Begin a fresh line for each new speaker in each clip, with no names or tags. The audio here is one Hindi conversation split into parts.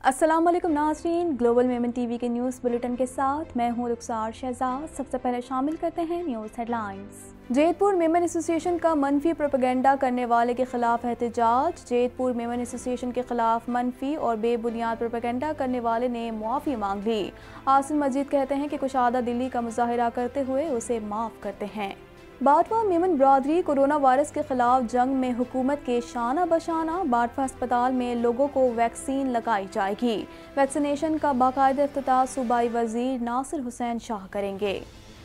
अस्सलाम वालेकुम नाज़रीन, ग्लोबल मेमन टीवी के न्यूज़ बुलेटिन के साथ मैं हूं रुखसार शहजाद। सबसे पहले शामिल करते हैं news headlines. Jaitpur Memon association का मनफी प्रोपेगेंडा करने वाले के खिलाफ एहतजाज। जैतपुर मेमन एसोसिएशन के खिलाफ मनफी और बेबुनियाद प्रोपेगेंडा करने वाले ने मुआफ़ी मांग ली। आसिम मजीद कहते हैं कि कुशादा दिल्ली का मुजाहिरा करते हुए उसे माफ़ करते हैं। बाटवा मेमन बरादरी कोरोना वायरस के खिलाफ जंग में हुकूमत के शाना बशाना। बाटवा अस्पताल में लोगों को वैक्सीन लगाई जाएगी। वैक्सीनेशन का बाकायदा इफ्तिताह सूबाई वजीर नासिर हुसैन शाह करेंगे।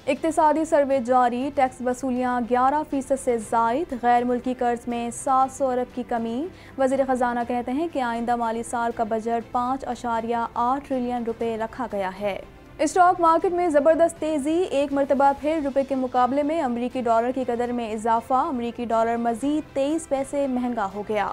इक्तिसादी सर्वे जारी। टैक्स वसूलियाँ 11% से जायद। गैर मुल्की कर्ज में 700 अरब की कमी। वज़ीर ख़जाना कहते हैं कि आइंदा माली साल का बजट 5.8 ट्रिलियन रुपए रखा गया है। स्टॉक मार्केट में ज़बरदस्त तेज़ी। एक मरतबा फिर रुपए के मुकाबले में अमरीकी डॉलर की कदर में इजाफा। अमरीकी डॉलर मज़ीद 23 पैसे महंगा हो गया।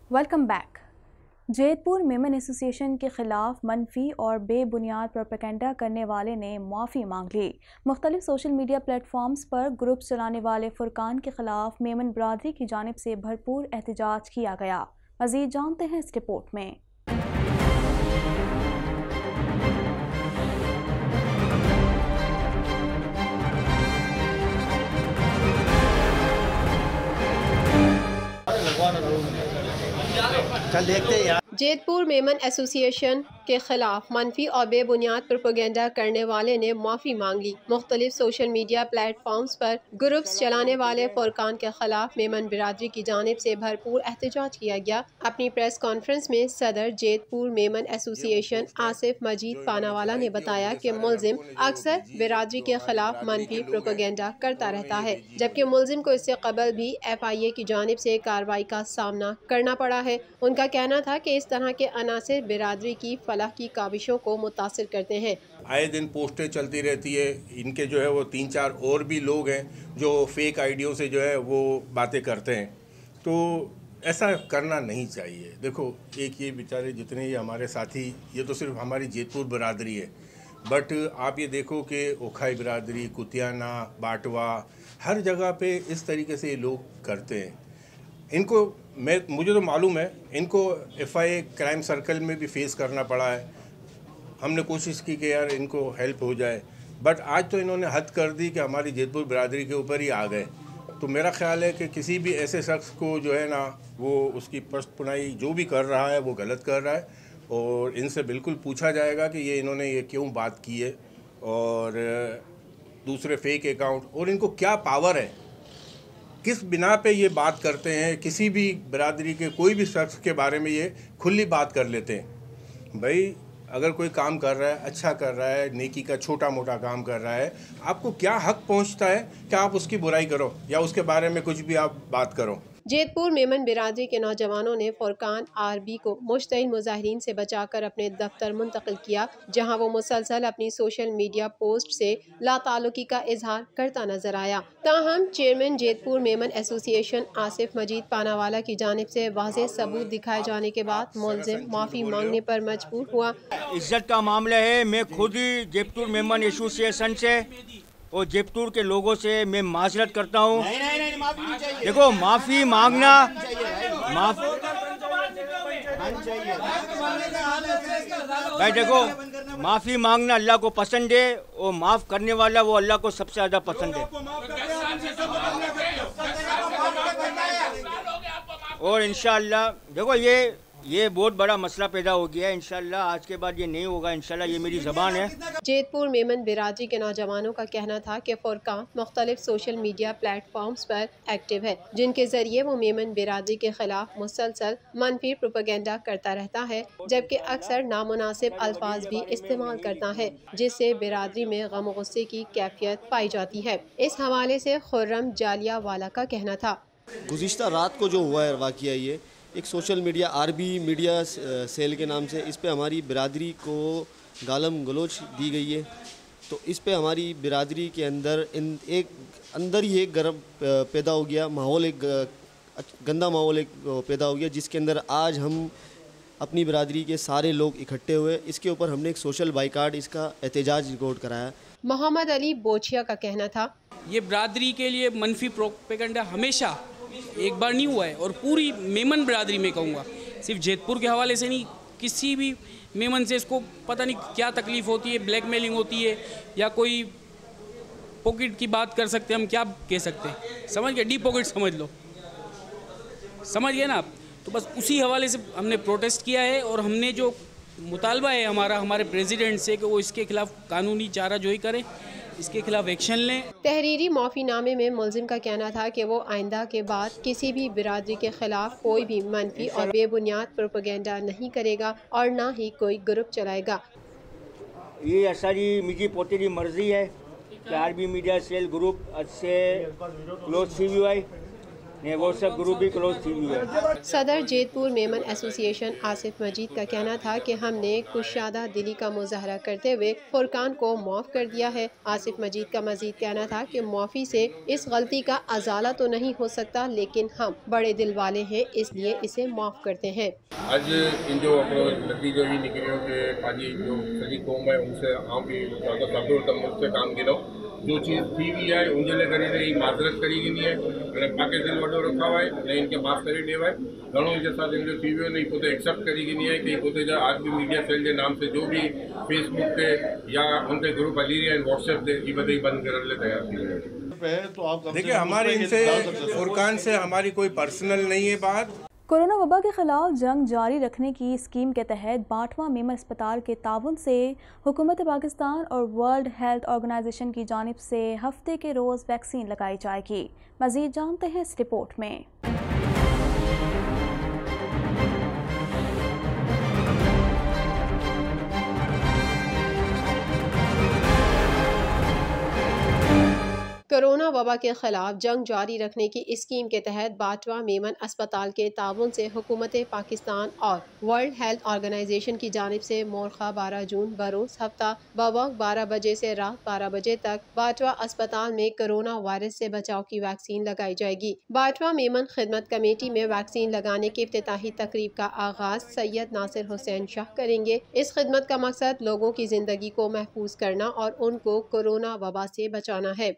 Welcome back. Jaitpur Memon association के खिलाफ मनफी और बेबुनियाद प्रोपेगेंडा करने वाले ने मुआफ़ी मांग ली। मुख्तलिफ सोशल मीडिया प्लेटफॉर्म्स पर ग्रुप्स चलाने वाले फुरकान के खिलाफ मेमन बरादरी की जानिब से भरपूर एहतजाज किया गया। मज़ीद जानते हैं इस रिपोर्ट में।
चल देखते हैं यार।
जैतपुर मेमन एसोसिएशन के खिलाफ मनफी और बेबुनियाद प्रोपेगेंडा करने वाले ने माफ़ी मांग ली। मुख्तलिफ सोशल मीडिया प्लेटफॉर्म्स पर ग्रुप्स चलाने वाले फुरकान के खिलाफ मेमन बिरादरी की जानिब से भरपूर एहतजाज किया गया। अपनी प्रेस कॉन्फ्रेंस में सदर जैतपुर मेमन एसोसिएशन आसिफ मजीद पानावाला ने बताया कि मुलजिम अक्सर बिरादरी के खिलाफ मनफी प्रोपेगेंडा करता रहता है, जबकि मुलजिम को इससे कबल भी FIA की जानिब से कार्रवाई का सामना करना पड़ा है। उनका कहना था कि इस तरह के अनासिर बिरादरी की फलाह की काविशों को मुतासिर करते हैं।
आए दिन पोस्टें चलती रहती है। इनके जो है वो 3-4 और भी लोग हैं जो फेक आइडियों से जो है वो बातें करते हैं, तो ऐसा करना नहीं चाहिए। देखो, एक ये बेचारे जितने ये हमारे साथी, ये तो सिर्फ हमारी जैतपुर बिरादरी है, बट आप ये देखो कि ओखाई बिरादरी, कुतियाना, बाटवा, हर जगह पे इस तरीके से ये लोग करते हैं। इनको मुझे तो मालूम है, इनको FIA क्राइम सर्कल में भी फेस करना पड़ा है। हमने कोशिश की कि यार इनको हेल्प हो जाए, बट आज तो इन्होंने हद कर दी कि हमारी जैतपुर बिरादरी के ऊपर ही आ गए। तो मेरा ख्याल है कि किसी भी ऐसे शख्स को जो है ना, वो उसकी पश्त-पुनाई जो भी कर रहा है वो गलत कर रहा है, और इनसे बिल्कुल पूछा जाएगा कि इन्होंने ये क्यों बात की है, और दूसरे फेक अकाउंट, और इनको क्या पावर है, किस बिना पे ये बात करते हैं। किसी भी बिरादरी के कोई भी शख्स के बारे में ये खुली बात कर लेते हैं। भाई, अगर कोई काम कर रहा है, अच्छा कर रहा है, नेकी का छोटा मोटा काम कर रहा है, आपको क्या हक पहुंचता है कि आप उसकी बुराई करो या उसके बारे में कुछ भी आप बात करो।
जैतपुर मेमन बिरादरी के नौजवानों ने फुरकान RB को मुश्तइल मुजाहिरीन से बचाकर अपने दफ्तर मुंतकिल किया, जहां वो मुसलसल अपनी सोशल मीडिया पोस्ट से लाताल्लुकी का इजहार करता नजर आया। ताहम चेयरमैन जैतपुर मेमन एसोसिएशन आसिफ मजीद पानावाला की जानिब से वाज़ेह सबूत दिखाए जाने के बाद मुलजिम माफ़ी मांगने पर मजबूर हुआ।
इज्जत का मामला है। मैं खुद ही जैतपुर मेमन एसोसिएशन से और जैतपुर के लोगों से मैं माजरत करता हूँ। देखो, माफ़ी मांगना भाई देखो, माफ़ी मांगना अल्लाह को पसंद है, और माफ़ करने वाला वो अल्लाह को सबसे ज़्यादा पसंद है। और इंशाअल्लाह देखो, ये बहुत बड़ा मसला पैदा हो गया है। इंशाल्लाह आज के बाद ये नहीं होगा, इंशाल्लाह ये मेरी ज़बान है।
जेतपुर मेमन बिरादरी के नौजवानों का कहना था कि फुरकान मुख्तलिफ सोशल मीडिया प्लेटफॉर्म्स पर एक्टिव है, जिनके जरिए वो मेमन बिरादरी के खिलाफ मुसलसल मनफी प्रोपेगेंडा करता रहता है, जबकि अक्सर नामुनासिब अल्फाज भी इस्तेमाल करता है, जिससे बिरादरी में गम गुस्से की कैफियत पाई जाती है। इस हवाले से खुर्रम जालियावाला का कहना था,
गुज़िश्ता रात को जो हुआ है वाक़या, ये एक social media R B media cell के नाम से इस पे हमारी बिरादरी को गालम गलोच दी गई है। तो इस पे हमारी बिरादरी के अंदर अंदर ही एक गर्म पैदा हो गया, माहौल एक गंदा माहौल एक पैदा हो गया, जिसके अंदर आज हम अपनी बिरादरी के सारे लोग इकट्ठे हुए। इसके ऊपर हमने एक सोशल बाइकाट, इसका एहतजाज रिकॉर्ड कराया।
मोहम्मद अली बोचिया का कहना था,
ये बिरादरी के लिए मनफी प्रोपेगेंडा हमेशा एक बार नहीं हुआ है, और पूरी मेमन बिरादरी में कहूँगा, सिर्फ जेतपुर के हवाले से नहीं, किसी भी मेमन से इसको पता नहीं क्या तकलीफ़ होती है, ब्लैकमेलिंग होती है या कोई पॉकेट की बात कर सकते हैं, हम क्या कह सकते हैं, समझ गए, डीप पॉकेट समझ लो, समझ गए ना आप। तो बस उसी हवाले से हमने प्रोटेस्ट किया है, और हमने जो मुतालबा है हमारे प्रेसिडेंट से कि वो इसके खिलाफ कानूनी चाराजोई करें, इसके खिलाफ एक्शन लें।
तहरीरी माफीनामे में मुलजिम का कहना था कि वो आइंदा के बाद किसी भी बिरादरी के खिलाफ कोई भी मनफी और बेबुनियाद प्रोपेगेंडा नहीं करेगा और ना ही कोई ग्रुप चलाएगा।
ये असारी मुझी पोतेरी मर्जी है कि आरबी मीडिया सेल ग्रुप अच्छे क्लोज थी हुआ है ने वो सब ग्रुप भी क्लोज थी हुई है।
सदर जेतपुर मेमन एसोसिएशन आसिफ मजीद का कहना था कि हमने कुशादा दिली का मुजाहरा करते हुए फुरकान को माफ़ कर दिया है। आसिफ मजीद का मजीद कहना था कि माफ़ी से इस गलती का अजाला तो नहीं हो सकता, लेकिन हम बड़े दिल वाले हैं, इसलिए इसे माफ़ करते हैं।
आज इन जो नतीजो ही निकलियो के पाजी जो सॼी क़ौम है उनसे आम भी मुझसे काम गिनो जो चीज़ थी हुई है उनजे लिए करीने ही माजरत करी गई है, मैंने पाके दिल वॾो रखा हुआ है, ने इनके माफ़ करे ॾियो आहे। घणो इनके साथ इनजो थी वियो नहीं पोते एक्सेप्ट करी गई है कि पोते जा आरबी मीडिया सेल के नाम से जो भी फेसबुक पे या उनके ग्रुप हली रही है व्हाट्सएप से ये बदई बंद करने लिए तैयार थी रहे।
देखिए हमारे इनसे फुरकान से हमारी कोई पर्सनल नहीं है बात।
कोरोना वबा के खिलाफ जंग जारी रखने की स्कीम के तहत बाटवा मेमन अस्पताल के ताउन से हुकूमत पाकिस्तान और वर्ल्ड हेल्थ ऑर्गेनाइजेशन की जानिब से हफ्ते के रोज़ वैक्सीन लगाई जाएगी। मज़ीद जानते हैं इस रिपोर्ट में।
कोरोना वबा के खिलाफ जंग जारी रखने की स्कीम के तहत बाटवा मेमन अस्पताल के ताउन से हुकूमत पाकिस्तान और वर्ल्ड हेल्थ ऑर्गेनाइजेशन की जानिब से मोरखा 12 जून बरोज़ हफ्ता बवक्त 12 बजे से रात 12 बजे तक बाटवा अस्पताल में कोरोना वायरस से बचाव की वैक्सीन लगाई जाएगी। बाटवा मेमन खिदमत कमेटी में वैक्सीन लगाने की इफ्तिताही तकरीब का आगाज सैयद नासिर हुसैन शाह करेंगे। इस खिदमत का मकसद लोगों की जिंदगी को महफूज करना और उनको कोरोना वबा से बचाना है।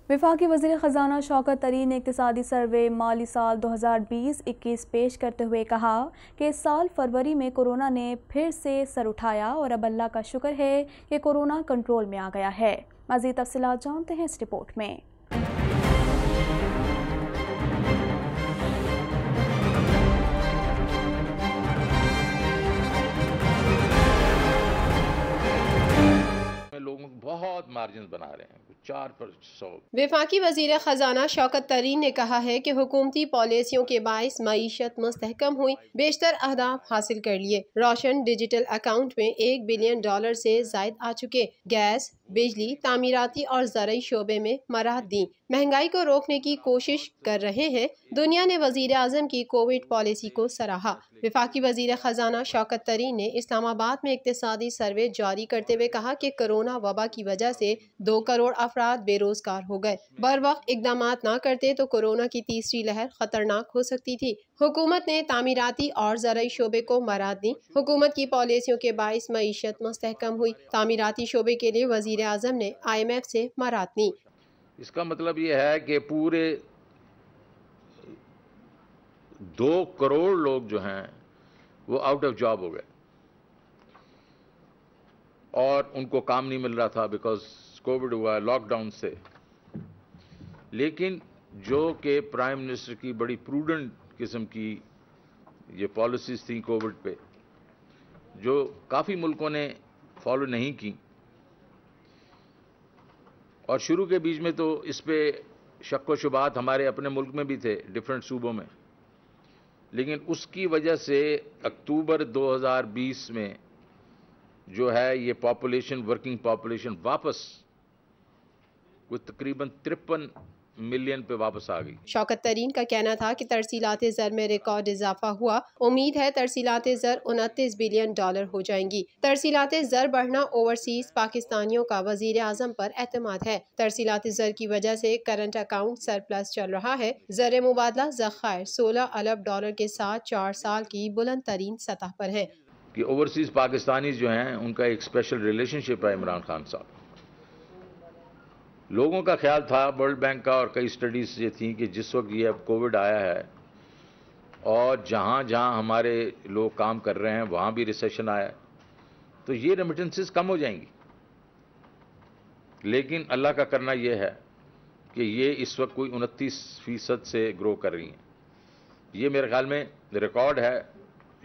वफाकी वज़ीर ख़ज़ाना शौकत तरीन ने इक़्तिसादी सर्वे माली साल 2020-21 पेश करते हुए कहा कि इस साल फरवरी में कोरोना ने फिर से सर उठाया और अब अल्लाह का शुक्र है कि कोरोना कंट्रोल में आ गया है। मज़ीद तफ़सीलात जानते हैं इस रिपोर्ट में।
लोग बहुत मार्जिन बना रहे हैं, 4%।
वफाकी वज़ीर ख़ज़ाना शौकत तरीन ने कहा है कि हुकूमती पॉलिसियों के बाइस मईशत मुस्तहकम हुई, बेशतर अहदाफ हासिल कर लिए। रोशन डिजिटल अकाउंट में $1 बिलियन से जायद आ चुके। गैस, बिजली, तामीराती और ज़राई शोबे में मराहत दी। महंगाई को रोकने की कोशिश कर रहे हैं। दुनिया ने वज़ीर आज़म की कोविड पॉलिसी को सराहा। वफाकी वज़ीर ख़ज़ाना शौकत तरीन ने इस्लामाबाद में इक़्तिसादी सर्वे जारी करते हुए कहा कि कोरोना वबा की वजह से 2 करोड़ अफराद बेरोजगार हो गए। बर वक्त इकदाम न करते तो कोरोना की तीसरी लहर खतरनाक हो सकती थी। हुकूमत ने तामीराती और ज़राई शोबे को मराहत दी। हुकूमत की पॉलिसियों के बाइस मईशत मुस्तहकम हुई। तामीराती शोबे के लिए वज़ीर आज़म ने IMF से मराहत दी।
इसका मतलब ये है कि पूरे 2 करोड़ लोग जो हैं वो आउट ऑफ जॉब हो गए और उनको काम नहीं मिल रहा था बिकॉज कोविड हुआ, लॉकडाउन से। लेकिन जो कि प्राइम मिनिस्टर की बड़ी प्रूडेंट किस्म की ये पॉलिसीज़ थी कोविड पे जो काफ़ी मुल्कों ने फॉलो नहीं की, और शुरू के बीच में तो इस पे शक व शुबात हमारे अपने मुल्क में भी थे, डिफरेंट सूबों में, लेकिन उसकी वजह से अक्टूबर 2020 में जो है ये पॉपुलेशन, वर्किंग पॉपुलेशन वापस कोई तकरीबन 53 मिलियन पे वापस आ गई।
शौकत तरीन का कहना था कि तरसीलाते ज़र में रिकॉर्ड इजाफा हुआ। उम्मीद है तरसीलाते ज़र 29 बिलियन डॉलर हो जाएंगी। तरसीलाते ज़र बढ़ना ओवरसीज पाकिस्तानियों का वजीर आजम पर एतमाद है। तरसीलाते ज़र की वजह से करंट अकाउंट सरप्लस चल रहा है। ज़र मुबादला ज़खायर 16 अरब डॉलर के साथ 4 साल की बुलंद तरीन सतह पर है।
कि ओवरसीज पाकिस्तानी जो हैं उनका एक स्पेशल रिलेशनशिप है इमरान खान साहब। लोगों का ख्याल था, वर्ल्ड बैंक का और कई स्टडीज़ ये थी कि जिस वक्त ये अब कोविड आया है और जहाँ जहाँ हमारे लोग काम कर रहे हैं वहाँ भी रिसेशन आया है, तो ये रेमिटेंसेस कम हो जाएंगी। लेकिन अल्लाह का करना ये है कि ये इस वक्त कोई 29% से ग्रो कर रही हैं। ये मेरे ख्याल में रिकॉर्ड है,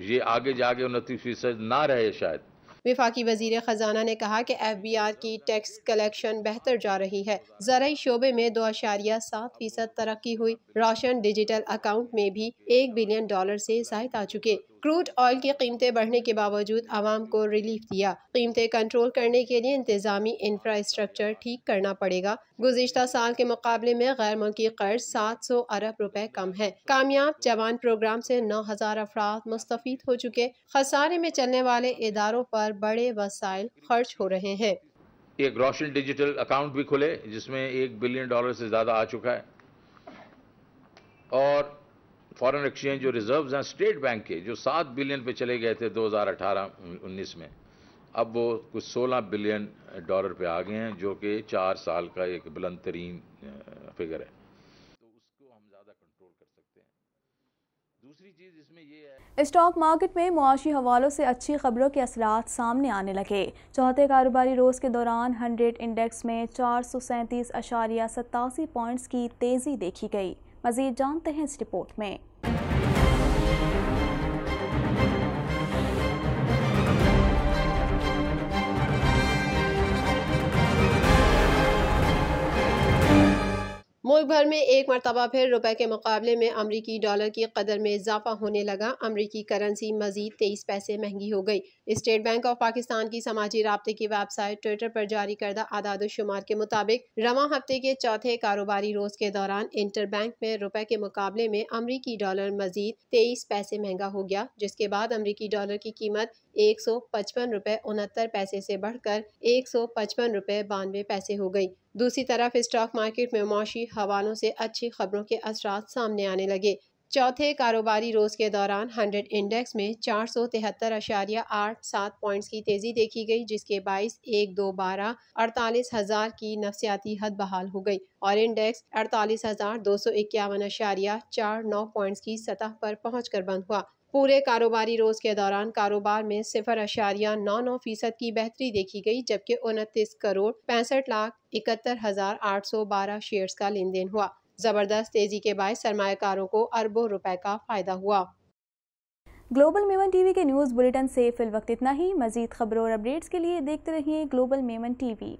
ये आगे जाके 29% ना रहे शायद।
विफाकी वजीर खजाना ने कहा कि FBR की टैक्स कलेक्शन बेहतर जा रही है। ज़राई शोबे में 2.7% तरक्की हुई। रोशन डिजिटल अकाउंट में भी $1 बिलियन से ज़ायद आ चुके। क्रूड ऑयल की कीमतें बढ़ने के बावजूद आवाम को रिलीफ दिया। कीमतें कंट्रोल करने के लिए इंतजामी इंफ्रास्ट्रक्चर ठीक करना पड़ेगा। गुज़िश्ता साल के मुकाबले में गैर मुल्की कर्ज 700 अरब रुपए कम है। कामयाब जवान प्रोग्राम से 9,000 अफराद मुस्तफीद हो चुके। खसारे में चलने वाले इदारों पर बड़े वसाइल खर्च हो रहे हैं।
एक रोशन डिजिटल अकाउंट भी खुले जिसमें $1 बिलियन से ज़्यादा आ चुका है, और फॉरेन एक्सचेंज जो रिजर्व्स हैं स्टेट बैंक के जो 7 बिलियन पे चले गए थे 2018-19 में, अब वो कुछ $16 बिलियन पे आ गए हैं, जो कि 4 साल का एक बुलंद तरीन फिगर है। तो उसको हम ज़्यादा कंट्रोल कर सकते हैं। दूसरी चीज़ इसमें ये है,
स्टॉक मार्केट में मुआशी हवालों से अच्छी खबरों के असरात सामने आने लगे। चौथे कारोबारी रोज़ के दौरान 100 इंडेक्स में 437.87 पॉइंट्स की तेज़ी देखी गई। मज़ीद जानते हैं इस रिपोर्ट में।
मुल्क भर में एक मरतबा फिर रुपए के मुकाबले में अमरीकी डॉलर की कदर में इजाफा होने लगा। अमरीकी करेंसी मजीद 23 पैसे महंगी हो गई। स्टेट बैंक ऑफ पाकिस्तान की समाजी राब्ते की वेबसाइट ट्विटर पर जारी करदा आदाद-ओ-शुमार के मुताबिक रवां हफ्ते के चौथे कारोबारी रोज के दौरान इंटर बैंक में रुपए के मुकाबले में अमरीकी डॉलर मजीद 23 पैसे महंगा हो गया, जिसके बाद अमरीकी डॉलर की कीमत 155 रुपए 69 पैसे से बढ़कर 155 रुपए 92 पैसे हो गई। दूसरी तरफ स्टॉक मार्केट में मौशी हवालों से अच्छी खबरों के असरात सामने आने लगे। चौथे कारोबारी रोज के दौरान 100 इंडेक्स में 473.87 पॉइंट्स की तेजी देखी गई, जिसके बाइस 1-2-12 48,000 की नफसियाती हद बहाल हो गई और इंडेक्स 48,251.49 पॉइंट्स की सतह पर पहुंचकर बंद हुआ। पूरे कारोबारी रोज के दौरान कारोबार में 0.99% की बेहतरी देखी गई, जबकि 29,65,71,812 शेयर्स का लेन देन हुआ। जबरदस्त तेजी के बाद सरमायाकारों को अरबों रुपए का फायदा हुआ।
ग्लोबल मेमन टीवी के न्यूज़ बुलेटिन से फिल वक्त इतना ही। मजीद खबरों और अपडेट्स के लिए देखते रहिए ग्लोबल मेमन टीवी।